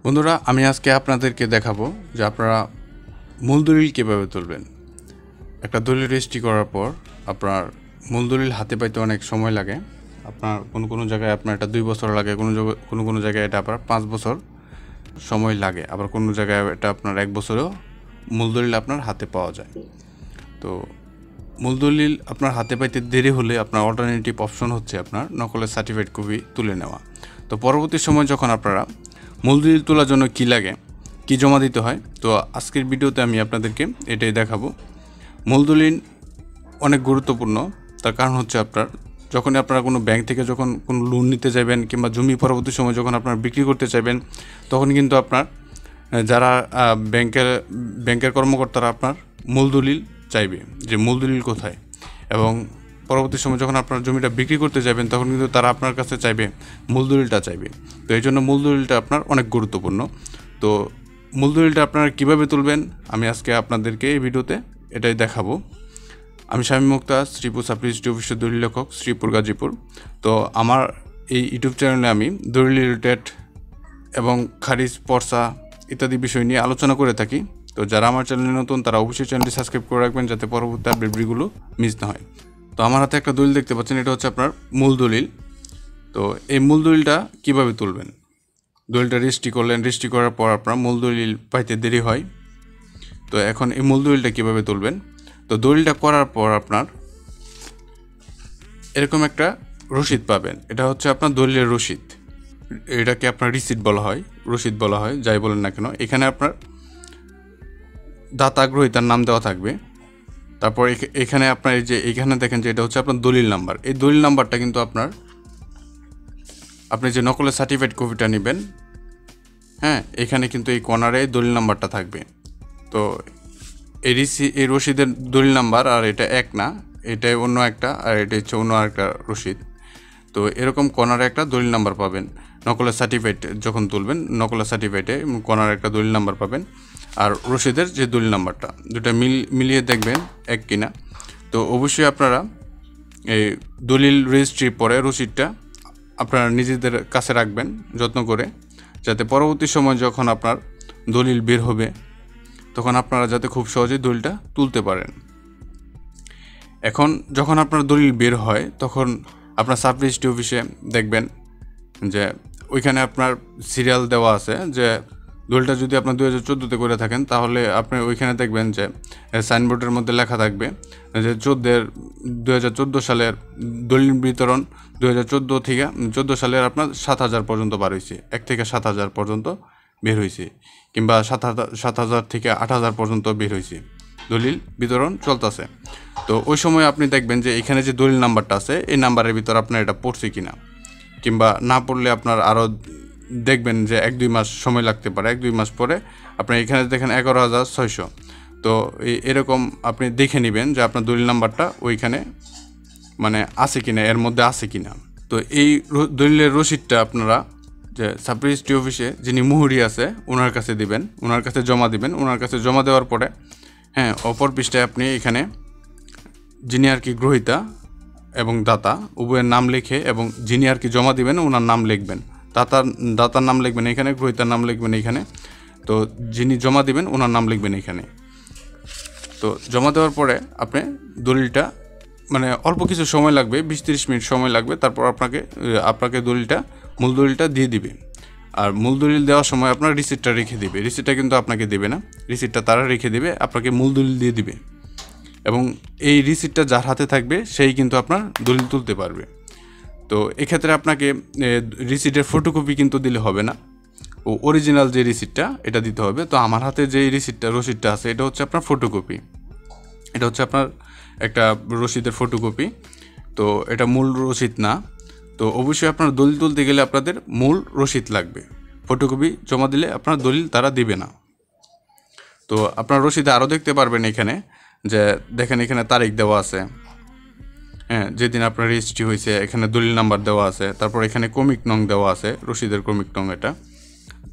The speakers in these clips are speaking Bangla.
বন্ধুরা, আমি আজকে আপনাদেরকে দেখাবো যে আপনারা মূল দলিল কীভাবে তুলবেন। একটা দলিল রেজিস্ট্রি করার পর আপনার মূল দলিল হাতে পাইতে অনেক সময় লাগে। আপনার কোনো জায়গায় আপনার এটা 2 বছর লাগে, কোনো জায়গায় এটা আপনার 5 বছর সময় লাগে, আবার কোনো জায়গায় এটা আপনার 1 বছরেও মূল দলিল আপনার হাতে পাওয়া যায়। তো মূল দলিল আপনার হাতে পাইতে দেরি হলে আপনার অল্টারনেটিভ অপশন হচ্ছে আপনার নকলের সার্টিফাইড কপি তুলে নেওয়া। তো পরবর্তী সময় যখন আপনারা মূল দলিল তোলার জন্য কী লাগে, কী জমা দিতে হয়, তো আজকের ভিডিওতে আমি আপনাদেরকে এটাই দেখাবো। মূল দলিল অনেক গুরুত্বপূর্ণ, তার কারণ হচ্ছে যখনই আপনারা কোনো ব্যাংক থেকে যখন কোনো লোন নিতে যাবেন কিংবা জমি পরবর্তী সময় যখন আপনারা বিক্রি করতে চাইবেন, তখন কিন্তু আপনার যারা ব্যাংকের কর্মকর্তারা আপনার মূল দলিল চাইবে যে মূল দলিল কোথায়, এবং পরবর্তী সময় যখন আপনার জমিটা বিক্রি করতে যাবেন তখন কিন্তু তারা আপনার কাছে চাইবে মূল দলিলটা চাইবে। তো এই জন্য মূল দলিলটা আপনার অনেক গুরুত্বপূর্ণ। তো মূল দলিলটা আপনারা কীভাবে তুলবেন আমি আজকে আপনাদেরকে এই ভিডিওতে এটাই দেখাবো। আমি শামীম মুক্তার, শ্রীপুর সাব রেজিস্ট্রি অফিসের দলিল লেখক, শ্রীপুর গাজীপুর। তো আমার এই ইউটিউব চ্যানেলে আমি দলিল রিলেটেড এবং খারিজ পর্চা ইত্যাদি বিষয় নিয়ে আলোচনা করে থাকি। তো যারা আমার চ্যানেলে নতুন তারা অবশ্যই চ্যানেলটি সাবস্ক্রাইব করে রাখবেন যাতে পরবর্তী আপডেটগুলো মিস না হয়। তো আমার হাতে একটা দলিল দেখতে পাচ্ছেন, এটা হচ্ছে আপনার মূল দলিল। তো এই মূল দলিলটা কীভাবে তুলবেন, দলিলটা রেজিস্ট্রি করলেন, রেজিস্ট্রি করার পর আপনার মূল দলিল পাইতে দেরি হয়। তো এখন এই মূল দলিলটা কীভাবে তুলবেন, তো দলিলটা করার পর আপনার এরকম একটা রসিদ পাবেন। এটা হচ্ছে আপনার দলিলের রসিদ, এটাকে আপনার রিসিট বলা হয়, রসিদ বলা হয়, যাই বলেন না কেন। এখানে আপনার দাতা গ্রহীতার নাম দেওয়া থাকবে। তারপর এখানে আপনার এই যে এখানে দেখেন যে এটা হচ্ছে আপনার দলিল নাম্বার। এই দলিল নাম্বারটা কিন্তু আপনি যে নকলের সার্টিফাইড কপিটা নেবেন, হ্যাঁ, এখানে কিন্তু এই কর্নারে দলিল নাম্বারটা থাকবে। তো এই রসিদের দলিল নাম্বার আর এটা এক না, এটাই অন্য একটা, আর এটা হচ্ছে অন্য আরেকটা রসিদ। তো এরকম কর্নারে একটা দলিল নাম্বার পাবেন নকলের সার্টিফাইড যখন তুলবেন। নকলের সার্টিফাইডে কর্নারে একটা দলিল নাম্বার পাবেন আর রসিদের যে দলিল নাম্বারটা, দুটা মিলিয়ে দেখবেন এক কিনা। তো অবশ্যই আপনারা এই দলিল রেজিস্ট্রির পরে রসিদটা আপনারা নিজেদের কাছে রাখবেন যত্ন করে, যাতে পরবর্তী সময় যখন আপনার দলিল বের হবে তখন আপনারা যাতে খুব সহজেই দলিলটা তুলতে পারেন। এখন যখন আপনার দলিল বের হয় তখন আপনার সাব রেজিস্ট্রি অফিসে দেখবেন যে ওইখানে আপনার সিরিয়াল দেওয়া আছে, যে দলিলটা যদি আপনার 2014-তে করে থাকেন তাহলে আপনি ওইখানে দেখবেন যে সাইনবোর্ডের মধ্যে লেখা থাকবে যে 2014 সালের দলিল বিতরণ 2014 থেকে 14 সালের আপনার 7,000 পর্যন্ত বার হয়েছে, 1 থেকে 7,000 পর্যন্ত বের হয়েছে, কিংবা 7,000 থেকে 8,000 পর্যন্ত বের হয়েছে, দলিল বিতরণ চলতেছে। তো ওই সময় আপনি দেখবেন যে এখানে যে দলিল নাম্বারটা আছে এই নাম্বারের ভিতর আপনার এটা পড়ছে কিনা, কিংবা না পড়লে আপনার আরও দেখবেন যে 1-2 মাস সময় লাগতে পারে। 1-2 মাস পরে আপনি এখানে দেখেন 11,600। তো এরকম আপনি দেখে নেবেন যে আপনার দলিল নাম্বারটা ওইখানে মানে আছে কিনা, এর মধ্যে আছে কিনা। তো এই দলিলের রসিদটা আপনারা যে সাব রেজিস্ট্রি অফিসে যিনি মুহুরি আছে ওনার কাছে দিবেন, ওনার কাছে জমা দিবেন। ওনার কাছে জমা দেওয়ার পরে হ্যাঁ, অপর পৃষ্ঠায় আপনি এখানে যিনি আর কি গ্রহীতা এবং দাতা উভয়ের নাম লিখে এবং যিনি আর কি জমা দিবেন ওনার নাম লিখবেন। দাতার নাম লিখবেন এখানে, গ্রহীতার নাম লিখবেন এখানে, তো যিনি জমা দিবেন ওনার নাম লিখবেন এখানে। তো জমা দেওয়ার পরে আপনি দলিলটা মানে অল্প কিছু সময় লাগবে, 20-30 মিনিট সময় লাগবে। তারপর আপনাকে মূল দলিলটা দিয়ে দিবে। আর মূল দলিল দেওয়ার সময় আপনার রিসিটটা রেখে দিবে। রিসিটটা কিন্তু আপনাকে দেবে না, রিসিটটা তারা রেখে দিবে, আপনাকে মূল দলিল দিয়ে দিবে। এবং এই রিসিটটা যার হাতে থাকবে সেই কিন্তু আপনার দলিল তুলতে পারবে। তো এক্ষেত্রে আপনাকে রিসিটের ফটোকপি কিন্তু দিলে হবে না, ও অরিজিনাল যে রিসিটটা এটা দিতে হবে। তো আমার হাতে যে রসিদটা আছে এটা হচ্ছে আপনার ফটোকপি, এটা হচ্ছে আপনার একটা রসিদের ফটোকপি। তো এটা মূল রসিদ না। তো অবশ্যই আপনার দলিল তুলতে গেলে আপনাদের মূল রসিদ লাগবে, ফটোকপি জমা দিলে আপনার দলিল তারা দিবে না। তো আপনার রসিদে আরও দেখতে পারবেন এখানে যে দেখেন এখানে তারিখ দেওয়া আছে, হ্যাঁ, যেদিন আপনার রেজিস্ট্রি হয়েছে, এখানে দলিল নাম্বার দেওয়া আছে, তারপর এখানে ক্রমিক নং দেওয়া আছে, রসিদের ক্রমিক নং এটা।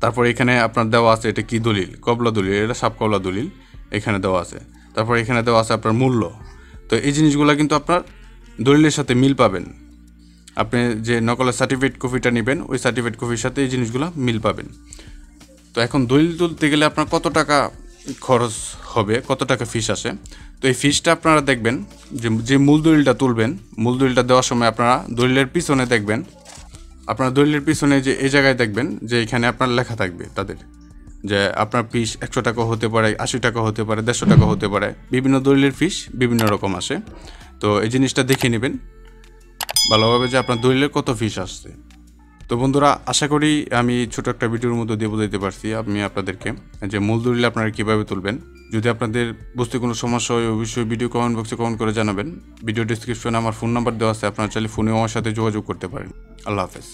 তারপর এখানে আপনার দেওয়া আছে এটা কি দলিল, কবলা দলিল, এটা সাব কবলা দলিল এখানে দেওয়া আছে। তারপর এখানে দেওয়া আছে আপনার মূল্য। তো এই জিনিসগুলো কিন্তু আপনার দলিলের সাথে মিল পাবেন। আপনি যে নকলের সার্টিফিকেট কপিটা নেবেন ওই সার্টিফিকেট কপির সাথে এই জিনিসগুলো মিল পাবেন। তো এখন দলিল তুলতে গেলে আপনার কত টাকা খরচ হবে, কত টাকা ফিস আসে। তো এই ফিসটা আপনারা দেখবেন যে মূল দলিলটা তুলবেন, মূল দলিলটা দেওয়ার সময় আপনারা দলিলের পিছনে দেখবেন, আপনার দলিলের পিছনে যে এই জায়গায় দেখবেন যে এখানে আপনার লেখা থাকবে তাদের যে আপনার ফিস 100 টাকা হতে পারে, 80 টাকা হতে পারে, 150 টাকা হতে পারে। বিভিন্ন দলিলের ফিস বিভিন্ন রকম আসে। তো এই জিনিসটা দেখে নেবেন ভালোভাবে যে আপনার দলিলের কত ফিস আসছে। তো বন্ধুরা, আশা করি আমি ছোট একটা ভিডিওর মধ্যে দিয়ে বোঝাতে পারছি আমি আপনাদেরকে যে মূল দলিল আপনারা কীভাবে তুলবেন। যদি আপনাদের বুঝতে কোনো সমস্যা হয় অবশ্যই ভিডিও কমেন্ট বক্সে কমেন্ট করে জানাবেন। ভিডিও ডিসক্রিপশনে আমার ফোন নাম্বার দেওয়া আছে, আপনারা চাইলে ফোনেও আমার সাথে যোগাযোগ করতে পারেন। আল্লাহ হাফেজ।